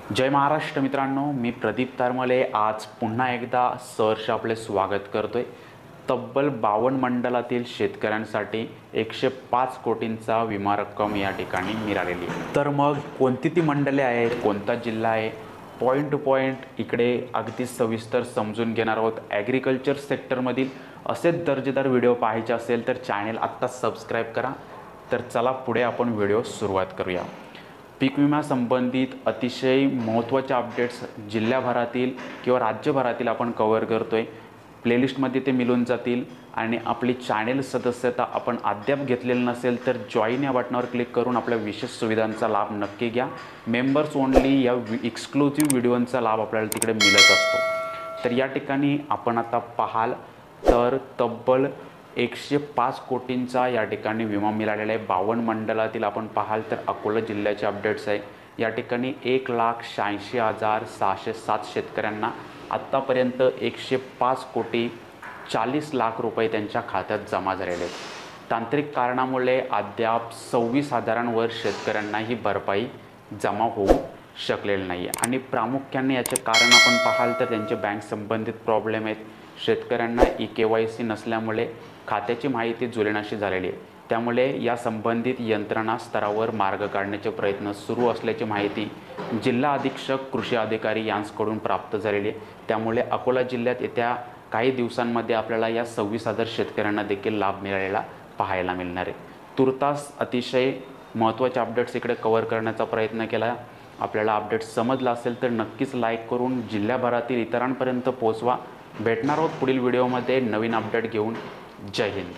जय महाराष्ट्र मित्रांनो, मी प्रदीप तारमले आज पुन्हा एकदा सहर्ष आपले स्वागत करतोय। तब्बल 52 मंडलातील शेतकऱ्यांसाठी 105 कोटींचा विमा रक्कम या ठिकाणी मिळालेली आहे। तर मग कोणती ती मंडळे आहेत, कोणता जिल्हा आहे, पॉइंट टू पॉइंट इकडे अगदी सविस्तर समजून घेणार आहोत। ॲग्रिकल्चर सेक्टरमधील असेच दर्जेदार व्हिडिओ पाहायचे असेल तर चॅनल आत्ता सबस्क्राईब करा। तर चला पुढे आपण व्हिडिओ सुरुवात करूया। पीक विमा संबंधित अतिशय महत्त्वाचे अपडेट्स जिल्ह्याभरातील किंवा राज्यभरातील आपण कव्हर करतोय। प्लेलिस्टमध्ये ते मिळून जातील आणि आपली चॅनल सदस्यता आपण अद्याप घेतलेली नसेल तर जॉईन या बटनावर क्लिक करून आपल्या विशेष सुविधांचा लाभ नक्की घ्या। मेंबर्स ओनली या एक्सक्लुझिव्ह व्हिडिओंचा लाभ आपल्याला तिकडे मिळत असतो। तर या ठिकाणी आपण आता पाहाल तर तब्बल 105 कोटींचा या ठिकाणी विमा मिळालेला आहे। 52 मंडलातील आपण पाहाल तर अकोला जिल्ह्याचे अपडेट्स आहे। या ठिकाणी 1,86,607 शेतकऱ्यांना आत्तापर्यंत 105 कोटी 40 लाख रुपये त्यांच्या खात्यात जमा झालेले आहेत। तांत्रिक कारणामुळे अद्याप 26,000वर शेतकऱ्यांना ही भरपाई जमा होऊ शकलेली नाही आहे आणि प्रामुख्याने याचे कारण आपण पाहाल तर त्यांचे बँक संबंधित प्रॉब्लेम आहेत। शेतकऱ्यांना KYC नसल्यामुळे खात्याची माहिती जुळेनाशी झालेली आहे। त्यामुळे या संबंधित यंत्रणा स्तरावर मार्ग काढण्याचे प्रयत्न सुरू असल्याची माहिती जिल्हा अधीक्षक कृषी अधिकारी यांच्याकडून प्राप्त झालेली आहे। त्यामुळे अकोला जिल्ह्यात येत्या काही दिवसांमध्ये आपल्याला या 26,000 शेतकऱ्यांना देखील लाभ मिळालेला पाहायला मिळणार आहे। तुर्तास अतिशय महत्त्वाचे अपडेट्स इकडे कव्हर करण्याचा प्रयत्न केला। आपल्याला अपडेट समजला असेल तर नक्कीच लाईक करून जिल्ह्याभरातील इतरांपर्यंत पोहोचवा। भेटणार आहोत पुढील व्हिडिओमध्ये नवीन अपडेट घेऊन। जय हिंद।